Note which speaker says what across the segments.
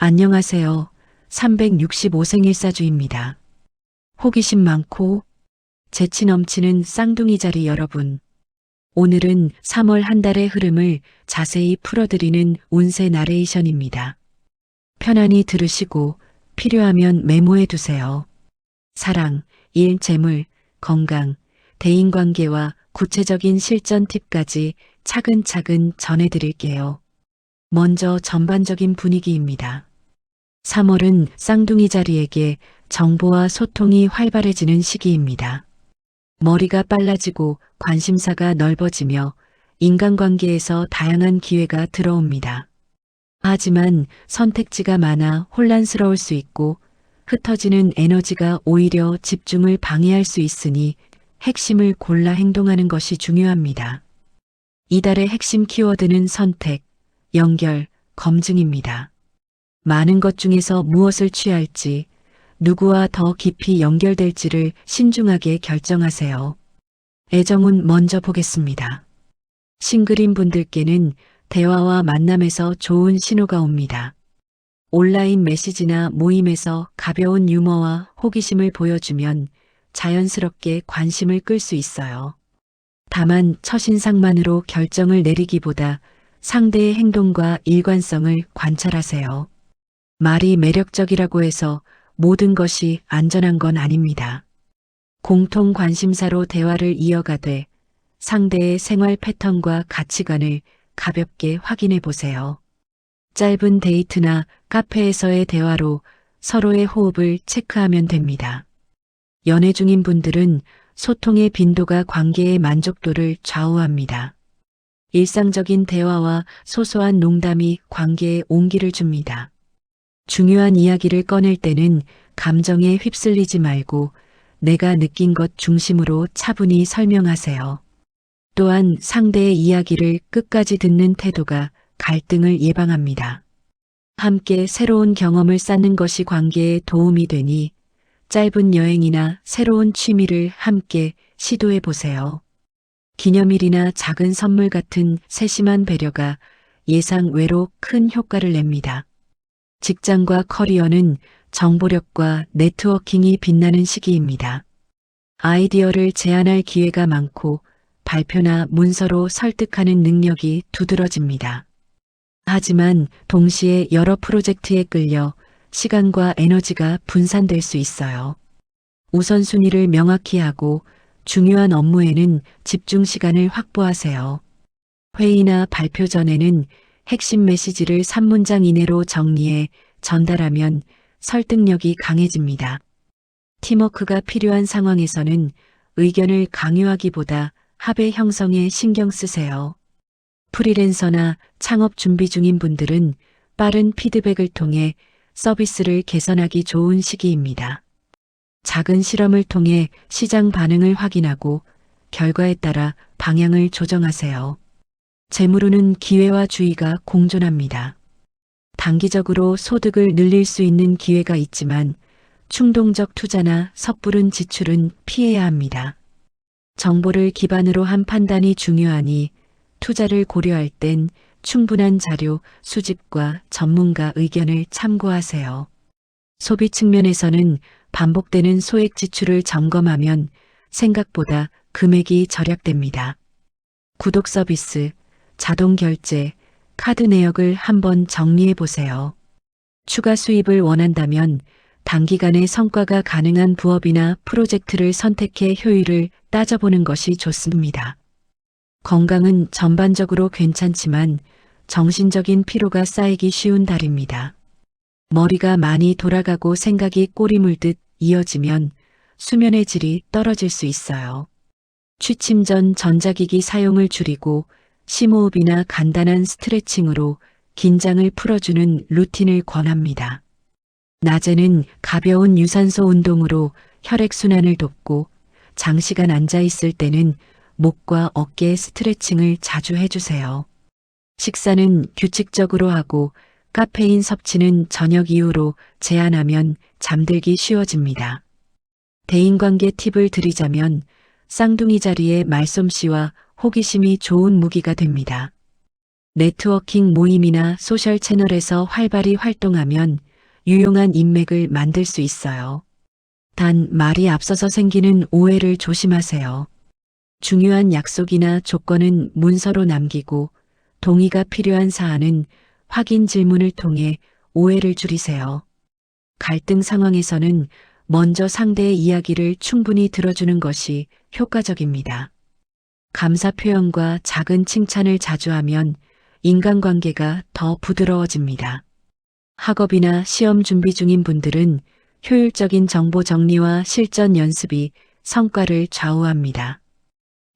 Speaker 1: 안녕하세요. 365생일사주입니다. 호기심 많고 재치 넘치는 쌍둥이 자리 여러분. 오늘은 3월 한 달의 흐름을 자세히 풀어드리는 운세 나레이션입니다. 편안히 들으시고 필요하면 메모해 두세요. 사랑, 일, 재물, 건강, 대인관계와 구체적인 실전 팁까지 차근차근 전해드릴게요. 먼저 전반적인 분위기입니다. 3월은 쌍둥이 자리에게 정보와 소통이 활발해지는 시기입니다. 머리가 빨라지고 관심사가 넓어지며 인간관계에서 다양한 기회가 들어옵니다. 하지만 선택지가 많아 혼란스러울 수 있고 흩어지는 에너지가 오히려 집중을 방해할 수 있으니 핵심을 골라 행동하는 것이 중요합니다. 이달의 핵심 키워드는 선택, 연결, 검증입니다. 많은 것 중에서 무엇을 취할지, 누구와 더 깊이 연결될지를 신중하게 결정하세요. 애정운 먼저 보겠습니다. 싱글인 분들께는 대화와 만남에서 좋은 신호가 옵니다. 온라인 메시지나 모임에서 가벼운 유머와 호기심을 보여주면 자연스럽게 관심을 끌 수 있어요. 다만 첫인상만으로 결정을 내리기보다 상대의 행동과 일관성을 관찰하세요. 말이 매력적이라고 해서 모든 것이 안전한 건 아닙니다. 공통 관심사로 대화를 이어가되 상대의 생활 패턴과 가치관을 가볍게 확인해 보세요. 짧은 데이트나 카페에서의 대화로 서로의 호흡을 체크하면 됩니다. 연애 중인 분들은 소통의 빈도가 관계의 만족도를 좌우합니다. 일상적인 대화와 소소한 농담이 관계에 온기를 줍니다. 중요한 이야기를 꺼낼 때는 감정에 휩쓸리지 말고 내가 느낀 것 중심으로 차분히 설명하세요. 또한 상대의 이야기를 끝까지 듣는 태도가 갈등을 예방합니다. 함께 새로운 경험을 쌓는 것이 관계에 도움이 되니 짧은 여행이나 새로운 취미를 함께 시도해 보세요. 기념일이나 작은 선물 같은 세심한 배려가 예상 외로 큰 효과를 냅니다. 직장과 커리어는 정보력과 네트워킹이 빛나는 시기입니다. 아이디어를 제안할 기회가 많고 발표나 문서로 설득하는 능력이 두드러집니다. 하지만 동시에 여러 프로젝트에 끌려 시간과 에너지가 분산될 수 있어요. 우선순위를 명확히 하고 중요한 업무에는 집중 시간을 확보하세요. 회의나 발표 전에는 핵심 메시지를 3문장 이내로 정리해 전달하면 설득력이 강해집니다. 팀워크가 필요한 상황에서는 의견을 강요하기보다 합의 형성에 신경 쓰세요. 프리랜서나 창업 준비 중인 분들은 빠른 피드백을 통해 서비스를 개선하기 좋은 시기입니다. 작은 실험을 통해 시장 반응을 확인하고 결과에 따라 방향을 조정하세요. 재물운은 기회와 주의가 공존합니다. 단기적으로 소득을 늘릴 수 있는 기회가 있지만 충동적 투자나 섣부른 지출은 피해야 합니다. 정보를 기반으로 한 판단이 중요하니 투자를 고려할 땐 충분한 자료 수집과 전문가 의견을 참고하세요. 소비 측면에서는 반복되는 소액 지출을 점검하면 생각보다 금액이 절약됩니다. 구독 서비스, 자동 결제, 카드 내역을 한번 정리해 보세요. 추가 수입을 원한다면 단기간에 성과가 가능한 부업이나 프로젝트를 선택해 효율을 따져보는 것이 좋습니다. 건강은 전반적으로 괜찮지만 정신적인 피로가 쌓이기 쉬운 달입니다. 머리가 많이 돌아가고 생각이 꼬리 물듯 이어지면 수면의 질이 떨어질 수 있어요. 취침 전 전자기기 사용을 줄이고 심호흡이나 간단한 스트레칭으로 긴장을 풀어주는 루틴을 권합니다. 낮에는 가벼운 유산소 운동으로 혈액순환을 돕고 장시간 앉아 있을 때는 목과 어깨 스트레칭을 자주 해주세요. 식사는 규칙적으로 하고 카페인 섭취는 저녁 이후로 제한하면 잠들기 쉬워집니다. 대인관계 팁을 드리자면 쌍둥이 자리의 말솜씨와 호기심이 좋은 무기가 됩니다. 네트워킹 모임이나 소셜 채널에서 활발히 활동하면 유용한 인맥을 만들 수 있어요. 단 말이 앞서서 생기는 오해를 조심하세요. 중요한 약속이나 조건은 문서로 남기고 동의가 필요한 사안은 확인 질문을 통해 오해를 줄이세요. 갈등 상황에서는 먼저 상대의 이야기를 충분히 들어주는 것이 효과적입니다. 감사 표현과 작은 칭찬을 자주 하면 인간관계가 더 부드러워집니다. 학업이나 시험 준비 중인 분들은 효율적인 정보 정리와 실전 연습이 성과를 좌우합니다.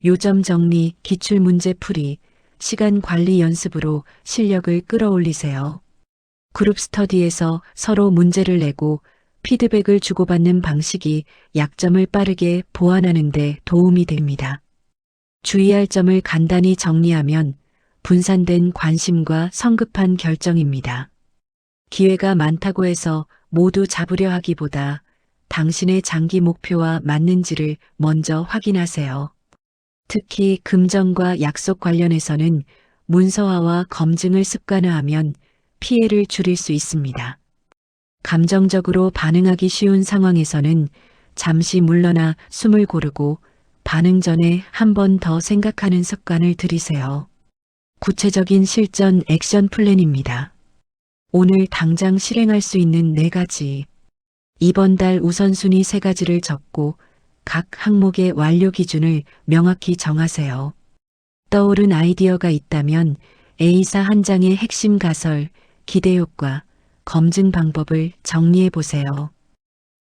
Speaker 1: 요점 정리, 기출 문제 풀이, 시간 관리 연습으로 실력을 끌어올리세요. 그룹 스터디에서 서로 문제를 내고 피드백을 주고받는 방식이 약점을 빠르게 보완하는 데 도움이 됩니다. 주의할 점을 간단히 정리하면 분산된 관심과 성급한 결정입니다. 기회가 많다고 해서 모두 잡으려 하기보다 당신의 장기 목표와 맞는지를 먼저 확인하세요. 특히 금전과 약속 관련해서는 문서화와 검증을 습관화하면 피해를 줄일 수 있습니다. 감정적으로 반응하기 쉬운 상황에서는 잠시 물러나 숨을 고르고 반응 전에 한 번 더 생각하는 습관을 들이세요. 구체적인 실전 액션 플랜입니다. 오늘 당장 실행할 수 있는 4가지. 이번 달 우선순위 3가지를 적고 각 항목의 완료 기준을 명확히 정하세요. 떠오른 아이디어가 있다면 A사 한 장의 핵심 가설, 기대 효과, 검증 방법을 정리해 보세요.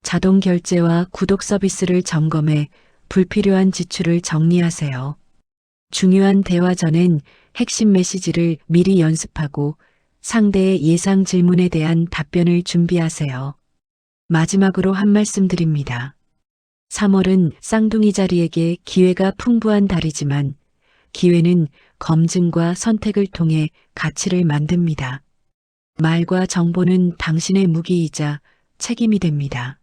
Speaker 1: 자동 결제와 구독 서비스를 점검해 불필요한 지출을 정리하세요. 중요한 대화 전엔 핵심 메시지를 미리 연습하고 상대의 예상 질문에 대한 답변을 준비하세요. 마지막으로 한 말씀 드립니다. 3월은 쌍둥이 자리에게 기회가 풍부한 달이지만 기회는 검증과 선택을 통해 가치를 만듭니다. 말과 정보는 당신의 무기이자 책임이 됩니다.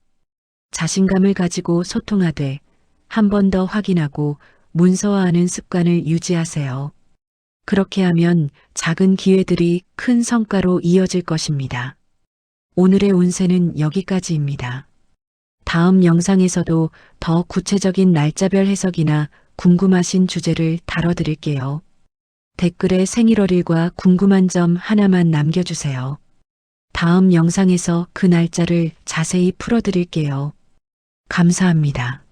Speaker 1: 자신감을 가지고 소통하되 한 번 더 확인하고 문서화하는 습관을 유지하세요. 그렇게 하면 작은 기회들이 큰 성과로 이어질 것입니다. 오늘의 운세는 여기까지입니다. 다음 영상에서도 더 구체적인 날짜별 해석이나 궁금하신 주제를 다뤄드릴게요. 댓글에 생일월일과 궁금한 점 하나만 남겨주세요. 다음 영상에서 그 날짜를 자세히 풀어드릴게요. 감사합니다.